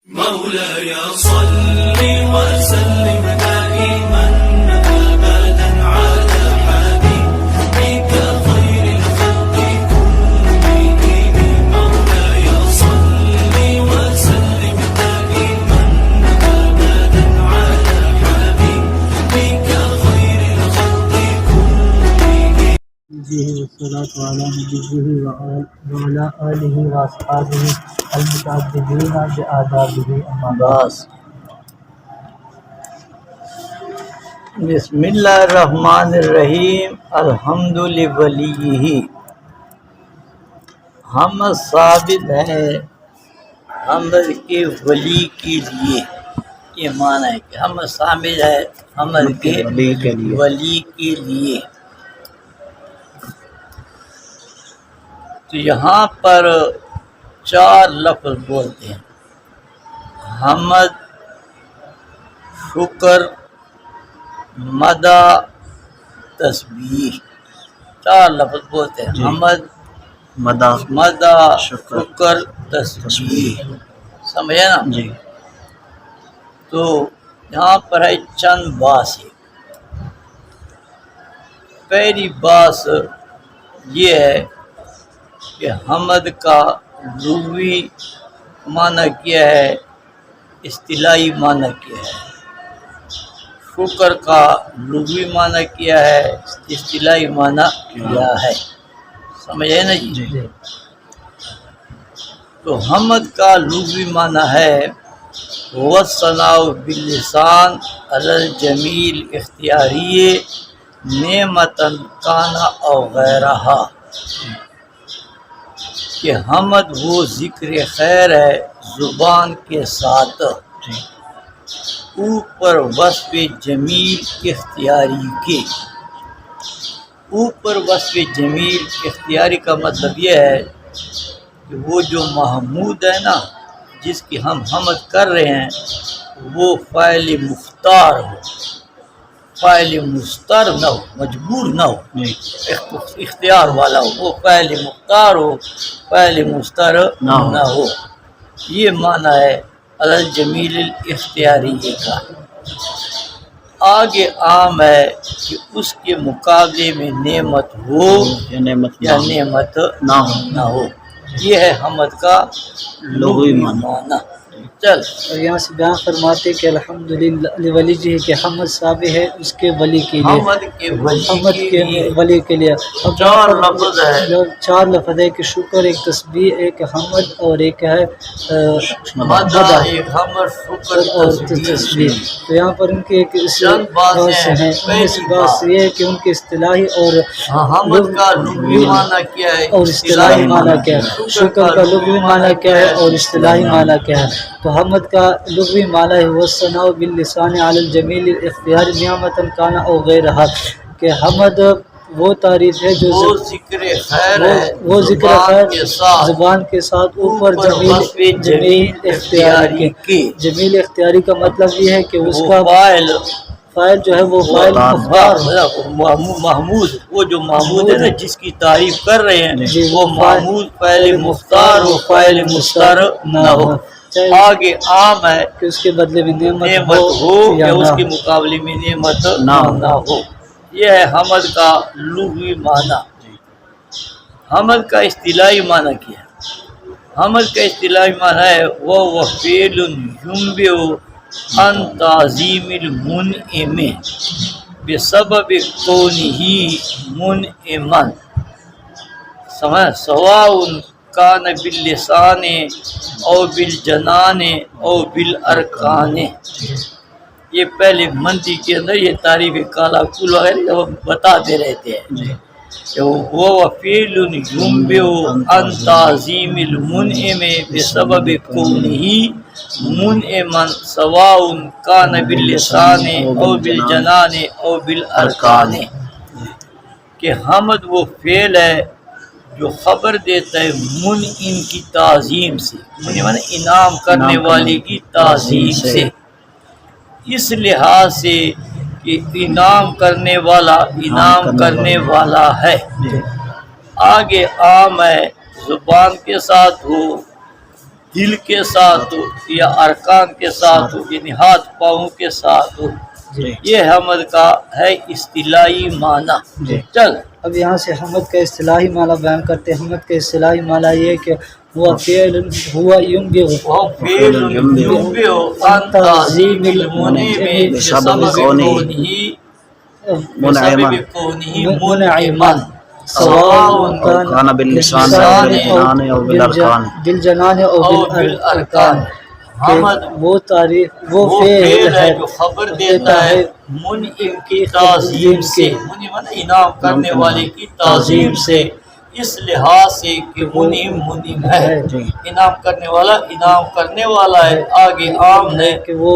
مولاي صل وسلم دائما ابدا على حبيبك خير الخلق كلهم. مولاي صل وسلم دائما ابدا على حبيبك خير الخلق كلهم. والصلاة على نبيه وعلى آله وأصحابه المتعبدين بآدابه أما بعد. بسم اللہ الرحمن الرحیم. الحمد لولیہ. حمد ثابت ہے حمد کے ولی کے لیے. یہ معنی ہے کہ حمد ثابت ہے حمد کے ولی کے لیے. تو یہاں پر 4 لفظ بولتے ہیں: حمد، شکر، مدح، تسبیح. 4 لفظ بولتے ہیں: حمد، مدح، شکر، تسبیح. سمجھے نا جی؟ تو یہاں پر ہے چند بات. پہلی بات یہ ہے کہ حمد کا لغوی معنی کیا ہے، اصطلاحی معنی کیا ہے. شکر کا لغوی معنی کیا ہے، اصطلاحی معنی کیا ہے. سمجھے نا جی؟ تو حمد کا لغوی معنی ہے والثناء باللسان علی الجمیل اختیاری نعمتاً کان او غیرہا. کہ حمد وہ ذکر خیر ہے زبان کے ساتھ اوپر وصف جمیل اختیاری کے. اوپر وصف جمیل اختیاری کا مطلب یہ ہے کہ وہ جو محمود ہے نا، جس کی ہم حمد کر رہے ہیں، وہ فاعل مختار ہو، فاعل مستر نہ ہو، مجبور نہ ہو، اختیار والا ہو. وہ فاعل مختار ہو، فاعل مستر نہ ہو. یہ معنی ہے الجمیل الاختیاری کا. آگے عام ہے کہ اس کے مقابلے میں نعمت ہو یا نعمت نہ ہو. یہ ہے حمد کا لغوی معنی. چل اور یہاں سے بیان فرماتے کہ الحمدللہ لولیہ کہ حمد ثابت ہے اس کے ولی کے لیے. حمد کے ولی کے لیے 4 لفظ ہے. 4 لفظ ہے کہ شکر، ایک تسبیح، ایک حمد اور ایک ہے مدح، اور تسبیح. تو یہاں پر ان کے ایک بات ہیں، بات یہ ہے کہ ان کے اصطلاحی اور حمد کا لغوی معنی کیا ہے اور اصطلاحی معنی کیا ہے، شکر کا لغوی معنی کیا ہے اور اصطلاحی معنی کیا ہے. تو حمد کا لغوی معنی ہے والثناء باللسان علی الجمیل الاختیار نعمتاً کان او غیرہا. کہ حمد وہ تعریف ہے جو ذکر خیر ہے زبان کے ساتھ اوپر جمیل اختیاری کے. جمیل اختیاری کا مطلب یہ ہے کہ اس کا فاعل جو ہے وہ فاعل مختار محمود. وہ جو محمود ہے نا، جس کی تعریف کر رہے ہیں، وہ محمود فاعل مختار ہو، فاعل مستر نہ ہو. آگے عام ہے کہ اس کے بدلے میں نعمت ہو یا اس کے مقابلے میں نعمت نہ ہو. یہ ہے حمد کا لغوی معنی. حمد کا اصطلاحی معنی کیا ہے؟ حمد کا اصطلاحی معنی ہے وہ فعل ينبئ عن تعظیم المنعم بسبب کونہ منعما سواء کان باللسان او بالجنان او بالارکان. یہ پہلے منطق کے اندر یہ تعریف کالا کل وغیرہ بتاتے رہتے ہیں کہ وہ فعل ينبئ عن تعظیم المنعم بسبب کونہ منعما سواء کان باللسان او بالجنان او بالارکان. کہ حمد وہ فعل ہے جو خبر دیتا ہے منعم کی تعظیم سے، معنی انعام کرنے والے کی تعظیم سے، اس لحاظ سے کہ انعام کرنے والا ہے. آگے عام ہے زبان کے ساتھ ہو دل کے ساتھ ہو یا ارکان کے ساتھ ہو، یعنی ہاتھ پاؤں کے ساتھ ہو، جی یہ حمد کا ہے اصطلاحی معنی۔ جی۔ چل اب یہاں سے حمد کا اصطلاحی معنی بیان کرتے ہیں۔ حمد کا اصطلاحی معنی یہ کہ ہوا فعل ہوا ينبغ وہ فعل ينبغ عن تعظیم المنعم بسبب کونہ منعما سواء كان باللسان أو بالأركان بالجنان او بالارکان۔ حمد وہ تعریف وہ وہ فعل فعل ہے ہے جو خبر دیتا ہے منعم کی تعظیم سے، منعم انعام کرنے والے کی تعظیم سے، اس لحاظ سے کہ منعم ہے، انعام کرنے والا انعام کرنے والا ہے، آگے عام ہے کہ وہ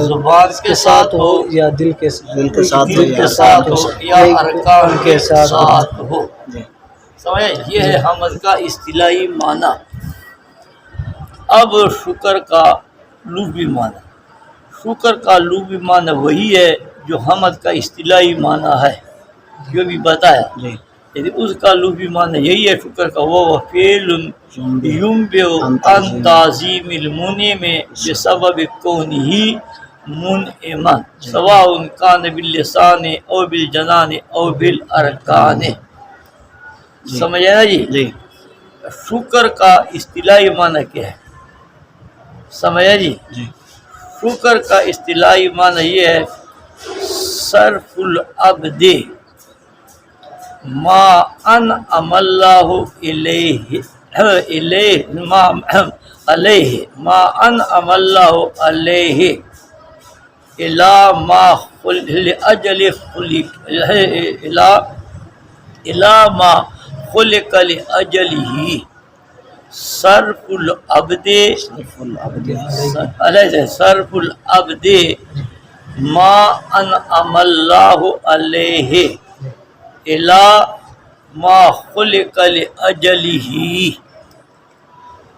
زبان کے ساتھ ہو یا دل کے دل کے ساتھ دل کے ساتھ ہو یا ارکان کے ساتھ ہو۔ سمجھے؟ یہ ہے حمد کا اصطلاحی معنی۔ اب شکر کا لغوی معنی، شکر کا لغوی معنی وہی ہے جو حمد کا اصطلاحی معنی ہے، جو بھی بتایا، یعنی اس کا لغوی معنی یہی ہے شکر کا، وہ فعل ينبغ عن تعظیم المنعم بسبب کونہ منعما سواء كان باللسان او بالجنان او بالارکان۔ سمجھے نا جی؟ شکر کا اصطلاحی معنی کیا ہے؟ سمجھے جی؟ شکر کا اصطلاحی معنی یہ ہے صرف العبد ما انعم اللہ علیہ ما انعم اللہ علیہ الا ما لأجل خلق لأجلہ صرف العبد صرف العبد ما انعم اللہ علیہ الا ما خلق لأجلہ،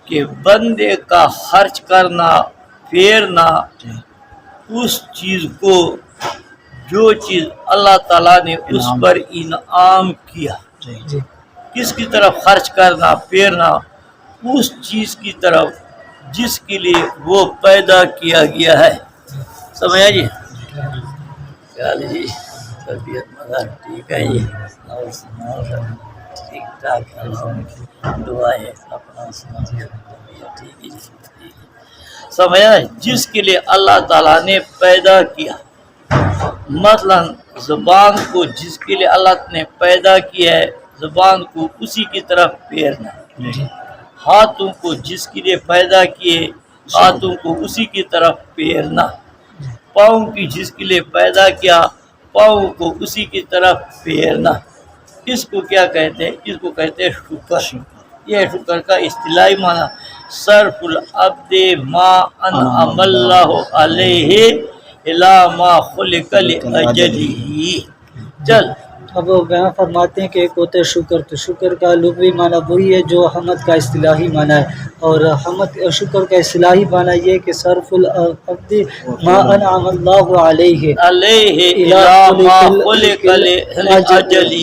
کہ بندے کا خرچ کرنا، پھیرنا اس چیز کو جو چیز اللہ تعالیٰ نے اس پر انعام کیا، کس کی طرف خرچ کرنا پھیرنا؟ اس چیز کی طرف جس کے لیے وہ پیدا کیا گیا ہے۔ سمجھا جی؟ جی طبیعت مگر ٹھیک ہے جی، اور سناؤ ٹھیک ٹھاک ہے، دعا ہے اپنا سنا طبیعت ٹھیک ہے جی۔ سمجھا؟ جس کے لیے اللہ تعالیٰ نے پیدا کیا، مثلا زبان کو جس کے لیے اللہ نے پیدا کیا ہے، زبان کو اسی کی طرف پھیرنا، ہاتھوں کو جس کے لیے پیدا کیے، ہاتھوں کو اسی کی طرف پھیرنا، پاؤں کی جس کے لیے پیدا کیا، پاؤں کو اسی کی طرف پھیرنا، اس کو کیا کہتے ہیں؟ اس کو کہتے ہیں شکر۔ یہ شکر کا اصطلاحی معنی صرف العبد ما انعم اللہ علیہ الا ما خلق لأجلہ۔ چل اب وہ بیان فرماتے ہیں کہ ایک ہوتا ہے شکر، تو شکر کا لغوی معنی وہی ہے جو حمد کا اصطلاحی معنی ہے، اور حمد شکر کا اصطلاحی معنی یہ کہ صرف العبد ما انعم اللہ علیہ الا ما خلق لأجلہ،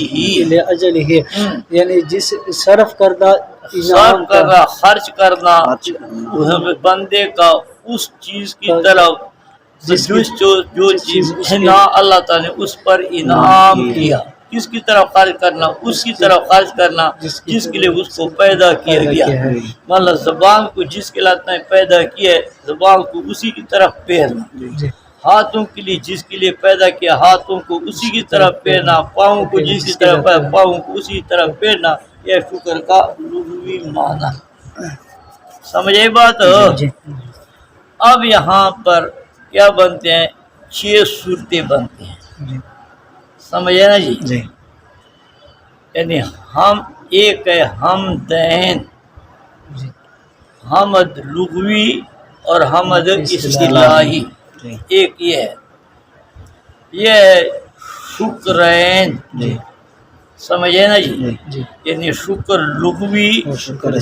یعنی جس صرف کردہ صرف کرنا، خرچ کرنا بندے کا اس چیز کی طرف جو چیز اللہ تعالیٰ نے اس پر انعام کیا، کس کی طرف خرچ کرنا؟ اس کی طرف خرچ کرنا جس کے لیے اس کو پیدا کیا گیا۔ مطلب زبان کو جس کے لیے اللہ نے پیدا کیا ہے، زبان کو اسی کی طرف پھیرنا، ہاتھوں کے لیے جس کے لیے پیدا کیا، ہاتھوں کو اسی کی طرف پھیرنا، پاؤں کو جس کی طرف پاؤں کو اسی طرف پھیرنا، یہ شکر کا لغوی معنی۔ سمجھے بات؟ اب یہاں پر کیا بنتے ہیں؟ 6 صورتیں بنتے ہیں۔ سمجھے نا جی؟ یعنی ہم ایک ہے حمدین، حمد لغوی اور حمد اصطلاحی، ایک یہ ہے، یہ ہے شکرین۔ سمجھے نا جی؟ یعنی شکر لغوی اور شکر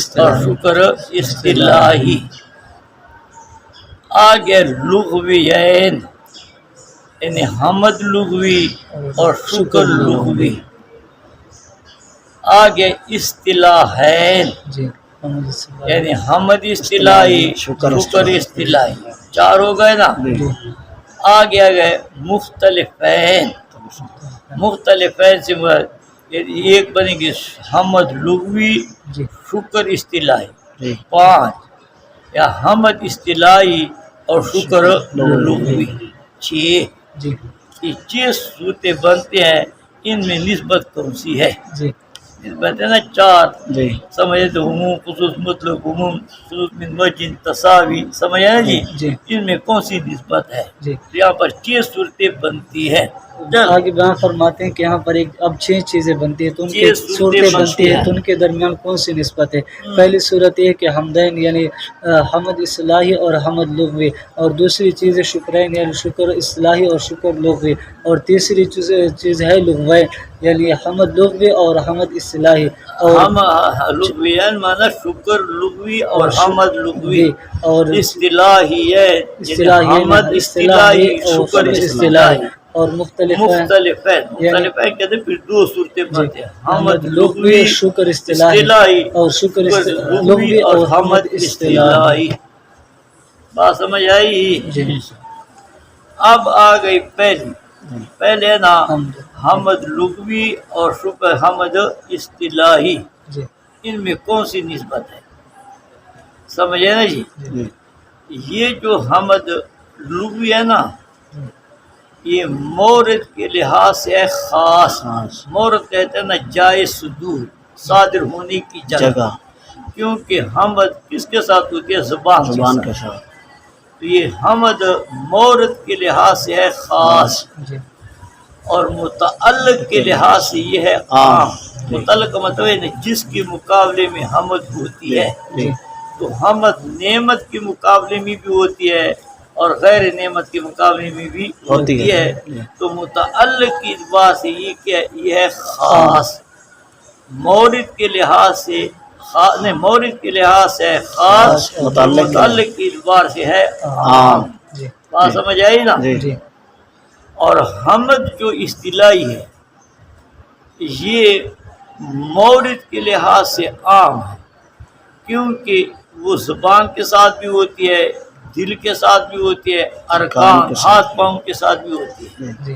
اصطلاحی۔ آگے لغویین، یعنی حمد لغوی اور شکر لغوی۔ آگے اصطلاحین، حمد اصطلاحی یعنی حمد اصطلاحی، شکر شکر اصطلاحی، چار ہو گئے نا. جی آگے آ گئے مختلفین. مختلفین سے مراد یعنی ایک بنے گی حمد لغوی، جی شکر اصطلاحی، جی 5. یا حمد اصطلاحی اور شکر لغوی 6. جی یہ 6 صورتیں بنتے ہیں. ان میں نسبت کون سی ہے؟ جی نسبت ہے نا 4. جی سمجھے تو عموم خصوص مطلق عموم خصوص من وجہ تساوی، سمجھا نا جی؟ جی ان میں کون سی نسبت ہے؟ جی یہاں پر 6 صورتیں بنتی ہے. چل آگے بیان فرماتے ہیں کہ یہاں پر ایک اب 6 چیزیں بنتی ہیں تو ان کی 6 صورتیں صورتیں بنتی بنتی ہیں ہیں. تو ان کے درمیان کون سی نسبت ہے؟ پہلی صورت یہ کہ حمدین یعنی حمد اصطلاحی اور حمد لغوی، اور دوسری چیز ہے شکرین یعنی شکر اصطلاحی اور شکر لغوی، اور تیسری چیز ہے لغوین یعنی حمد لغوی اور حمد اصطلاحی. اور ہم لغویان مانا شکر لغوی اور حمد لغوی. اور اصطلاحی ہے اصطلاحی حمد اصطلاحی، شکر اصطلاحی. اور مختلف مختلفین مختلفین کہتے ہیں پھر 2 صورتیں بنتے ہیں. حمد لغوی شکر اصطلاحی اور شکر لغوی اور حمد اصطلاحی. بات سمجھ آئی؟ جی اب آ گئی پہلے نا حمد حمد لغوی اور شکر حمد اصطلاحی. جی ان میں کون سی نسبت ہے؟ سمجھے نا جی؟ جی یہ جو حمد لغوی ہے نا یہ مورد کے لحاظ سے ہے خاص. خاص مورد کہتے ہیں نا جائے صدور، صادر ہونے کی جگہ. جگہ کیونکہ حمد کس کے ساتھ ہوتی ہے؟ زبان زبان کے کے ساتھ. ساتھ تو یہ حمد مورد کے لحاظ سے ہے خاص، جی اور متعلق کے لحاظ سے یہ ہے عام. متعلق کا مطلب ہے جس کے مقابلے میں حمد ہوتی ہے. جی تو حمد نعمت کے مقابلے میں بھی ہوتی ہے اور غیر نعمت کے مقابلے میں بھی ہوتی ہے. تو متعلق کی اعتبار سے یہ کیا ہے؟ یہ ہے خاص. مورد کے لحاظ سے نہیں، مورد کے لحاظ سے ہے خاص، متعلق کی اعتبار سے ہے عام. جی بات سمجھ آئی نا؟ جی جی اور حمد جو اصطلاحی ہے یہ مورد کے لحاظ سے عام ہے، کیونکہ وہ زبان کے ساتھ بھی ہوتی ہے، دل کے ساتھ بھی ہوتی ہے، ارکان ہاتھ پاؤں کے ساتھ بھی ہوتی ہے. جی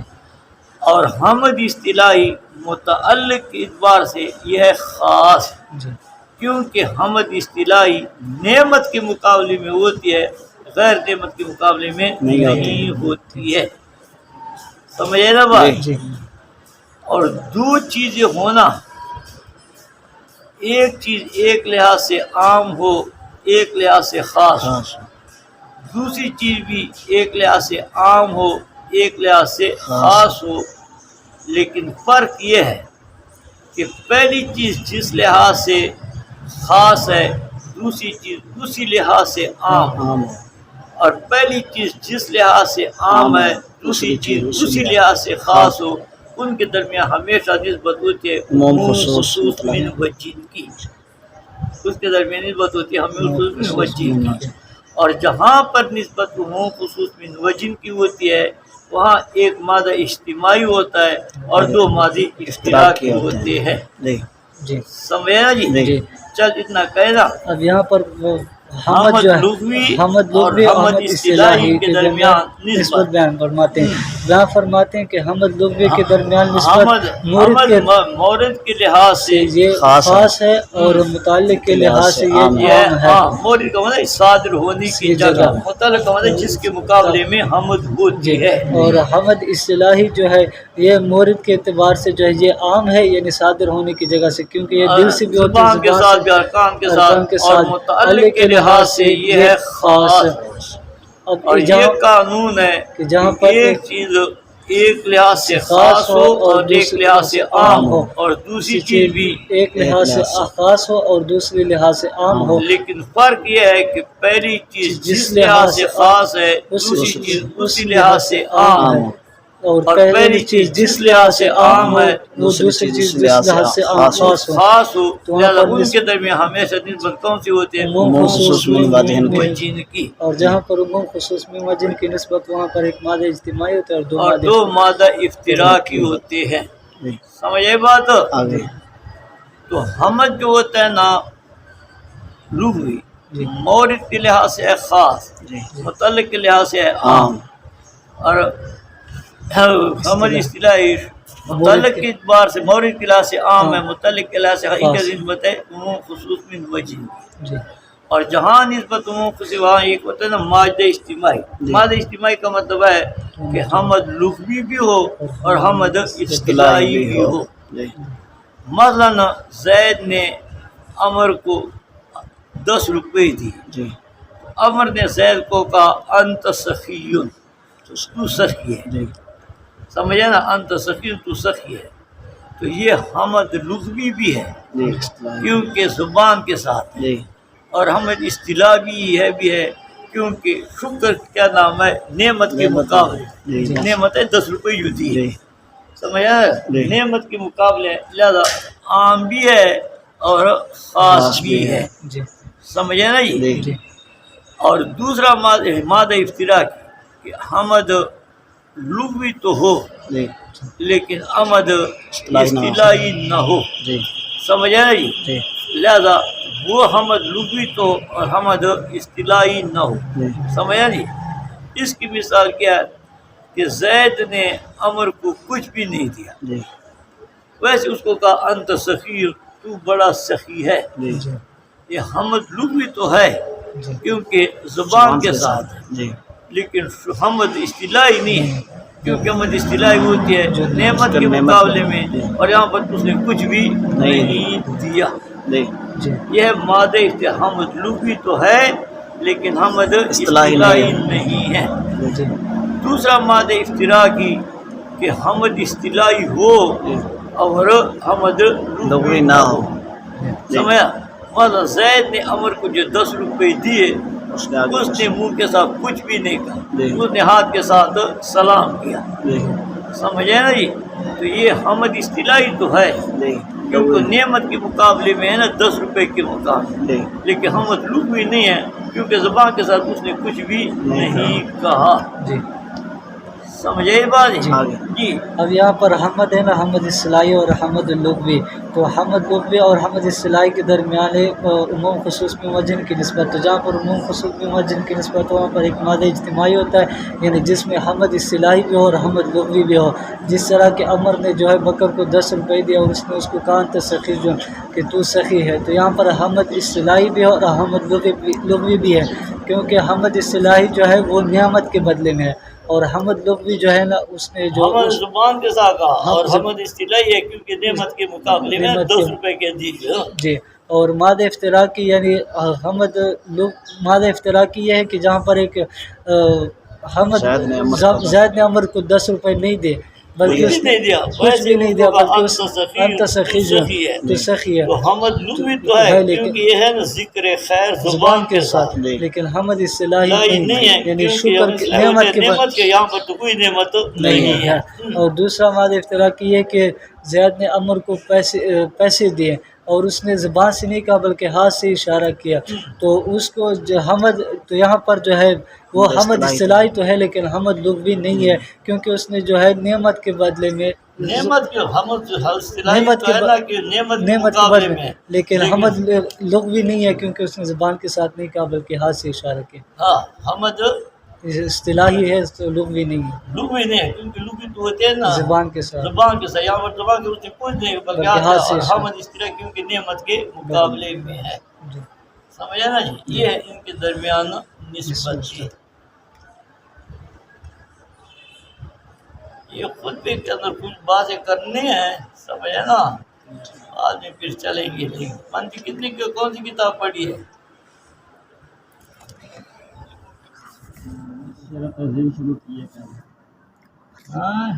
اور حمد اصطلاحی متعلق کے اعتبار سے یہ ہے خاص، جی کیونکہ حمد اصطلاحی نعمت کے مقابلے میں ہوتی ہے، غیر نعمت کے مقابلے میں نہیں ہوتی ہے. سمجھے نا بات؟ جی اور 2 چیزیں ہونا، ایک چیز ایک لحاظ سے عام ہو، ایک لحاظ سے خاص ہو، دوسری چیز بھی ایک لحاظ سے عام ہو، ایک لحاظ سے خاص ہو. لیکن فرق یہ ہے کہ پہلی چیز جس لحاظ سے خاص ہے دوسری چیز اسی لحاظ سے عام ہے، اور پہلی چیز جس لحاظ سے عام ہے دوسری چیز اسی لحاظ سے خاص ہو. ان کے درمیان ہمیشہ نسبت ہوتی ہے عموم خصوص من وجہ کی. اس کے درمیان نسبت ہوتی ہے عموم خصوص من وجہ کی. اور جہاں پر نسبت عموم خصوص من وجہ کی ہوتی ہے وہاں ایک مادہ اجتماعی ہوتا ہے اور 2 مادے اشتراکی ہوتے ہیں. جی سمجھا جی؟ جی چل اتنا کہنا. اب یہاں پر حمد جو ہے لغوی حمد اور لغوی اور حمد حمد اصطلاحی اصطلاحی کے درمیان نسبت بیان فرماتے ہیں. بیان فرماتے ہیں کہ حمد لغوی کے درمیان نسبت مورد کے لحاظ سے یہ خاص ہے اور متعلق کے لحاظ سے یہ عام ہے. مورد کا مطلب صادر ہونے کی جگہ، متعلق کا مطلب جس کے مقابلے میں حمد ہوتی ہے. اور حمد اصطلاحی جو ہے یہ مورد کے اعتبار سے جو ہے یہ عام ہے یعنی صادر ہونے کی جگہ سے، کیونکہ یہ دل سے بھی ہوتی ہے، زبان کے ساتھ بھی، ارکان کے ساتھ، اور متعلق کے لحاظ سے یہ ہے خاص. اور یہ قانون ہے کہ جہاں پر ایک چیز ایک لحاظ سے خاص ہو اور ایک لحاظ سے عام ہو، اور دوسری چیز بھی ایک لحاظ سے خاص ہو اور دوسری لحاظ سے عام ہو. لیکن فرق یہ ہے کہ پہلی چیز جس لحاظ سے خاص ہے دوسری چیز اسی لحاظ سے عام ہے، اور پہلی چیز جس لحاظ سے عام ہے وہ دوسری چیز جس لحاظ سے خاص ہو. لہذا ان کے درمیان ہمیشہ نسبت کون سی ہوتی ہے؟ عموم خصوص من وجہ کی. اور جہاں پر عموم خصوص من وجہ کی نسبت وہاں پر ایک مادہ اجتماعی ہوتا ہے اور 2 مادہ افتراقی ہوتے ہیں. سمجھے بات؟ تو حمد جو ہوتا ہے نا لغوی، مورد کے لحاظ سے ہے خاص، متعلق کے لحاظ سے ہے عام، اور حمد اصطلاحی متعلق کے اعتبار سے مورد کے لحاظ سے عام ہے، متعلق کے لحاظ سے حقیقت نسبت ہے عموم خصوص من وجہ، اور جہاں نسبت عموم خصوص وہاں ایک ہوتا ہے نا مادہ اجتماعی۔ مادہ اجتماعی کا مطلب ہے کہ حمد لغوی بھی ہو اور حمد اصطلاحی بھی ہو۔ مثلا زید نے عمر کو 10 روپے دی، عمر نے زید کو کہا انت سخی، تو سخی ہے، سمجھے نا، انت سخی، تو سخی ہے، تو یہ حمد لغوی بھی ہے کیونکہ زبان کے ساتھ ہے، اور حمد اصطلاحی بھی ہے کیونکہ شکر کیا نام ہے نعمت کے مقابلے، نعمت ہے 10 روپے یوں دی ہے، سمجھا، نعمت کے مقابلے، لہذا عام بھی ہے اور خاص بھی ہے، سمجھے نا جی۔ اور دوسرا مادہ افتراء کی کہ حمد لغوی تو ہو لیکن حمد اصطلاحی نہ ہو، سمجھے نا جی، لہذا وہ حمد لغوی تو اور حمد اصطلاحی نہ ہو، سمجھا جی۔ اس کی مثال کیا ہے کہ زید نے عمر کو کچھ بھی نہیں دیا، ویسے اس کو کہا انت سخی، تو بڑا سخی ہے، یہ حمد لغوی تو ہے کیونکہ زبان کے ساتھ ہے، لیکن حمد اصطلاحی نہیں ہے کیونکہ حمد اصطلاحی ہوتی ہے نعمت کے مقابلے میں، اور یہاں پر اس نے کچھ بھی نہیں دیا۔ یہ مادہ حمد لغوی تو ہے لیکن حمد اصطلاحی نہیں ہے۔ دوسرا مادہ افتراء کی کہ حمد اصطلاحی ہو اور حمد لغوی نہ ہو، سمجھا، مثلا زید نے عمر کو جو 10 روپے دیے اس نے منہ کے ساتھ کچھ بھی نہیں کہا، اس نے ہاتھ کے ساتھ سلام کیا، سمجھے نا جی، تو یہ حمد اصطلاحی تو ہے کیونکہ نعمت کے مقابلے میں ہے نا 10 روپے کے مقابلے، لیکن حمد لغوی نہیں ہے کیونکہ زبان کے ساتھ اس نے کچھ بھی نہیں کہا، سمجھے بات جی۔ اب یہاں پر حمد ہے نا حمد اصطلاحی اور حمد لغوی، تو حمد لغوی اور حمد اصطلاحی کے درمیان عموم خصوص میں موجن کی نسبت، تو جہاں پر عموم خصوص میں موجن کی نسبت وہاں پر ایک مادہ اجتماعی ہوتا ہے، یعنی جس میں حمد اصطلاحی بھی ہو اور حمد لغوی بھی ہو، جس طرح کہ عمر نے جو ہے بکر کو 10 روپے دیا اور اس نے اس کو کہا انت سخی، جو کہ تو سخی ہے، تو یہاں پر حمد اصطلاحی بھی ہو اور حمد لغوی بھی ہے کیونکہ حمد اصطلاحی جو ہے وہ نعمت کے بدلے میں ہے، اور حمد لغوی جو ہے نا اس نے جو حمد زبان کے ساتھ کہا، اور حمد اصطلاحی ہے کیونکہ نعمت کے مقابلے میں 10 روپے کے دیجیے جی۔ اور مادہ افتراء کی یعنی مادہ افتراء کی یہ ہے کہ جہاں پر ایک حمد زید نے عمر کو 10 روپے نہیں دے بلکہ اس نے کچھ بھی نہیں دیا، بلکہ انت سخی، جو تو سخی ہے، تو حمد لغوی تو ہے کیونکہ یہ ہے نا ذکر خیر زبان کے ساتھ، لیکن حمد اصطلاحی نہیں ہے یعنی شکر نعمت کے یہاں پر تو کوئی نعمت نہیں ہے۔ اور دوسرا مادہ افتراء کی یہ کہ زید نے عمر کو پیسے دیے اور اس نے زبان سے نہیں کہا بلکہ ہاتھ سے اشارہ کیا، تو اس کو جو حمد، تو یہاں پر جو ہے وہ حمد اصطلاحی تو ہے لیکن حمد لغوی نہیں ہے کیونکہ اس نے جو ہے نعمت کے بدلے میں نعمت کے بدلے میں، لیکن حمد لغوی نہیں ہے کیونکہ اس نے زبان کے ساتھ نہیں کہا بلکہ ہاتھ سے اشارہ کیا۔ ہاں حمد اصطلاحی ہے تو لغوی نہیں ہے، لغوی نہیں ہے کیونکہ لغوی تو ہوتے ہیں نا زبان کے ساتھ، زبان کے ساتھ، یہاں پر زبان کے اس نے کچھ نہیں بلکہ حمد اصطلاحی کیونکہ نعمت کے مقابلے میں ہے، سمجھا نا جی، یہ ہے ان کے درمیان نسبت ہے۔ یہ خود بھی کے اندر کچھ باتیں کرنی ہیں، سمجھا نا، آدمی پھر چلیں گے۔ منطق کتنی کون سی کتاب پڑھی ہے؟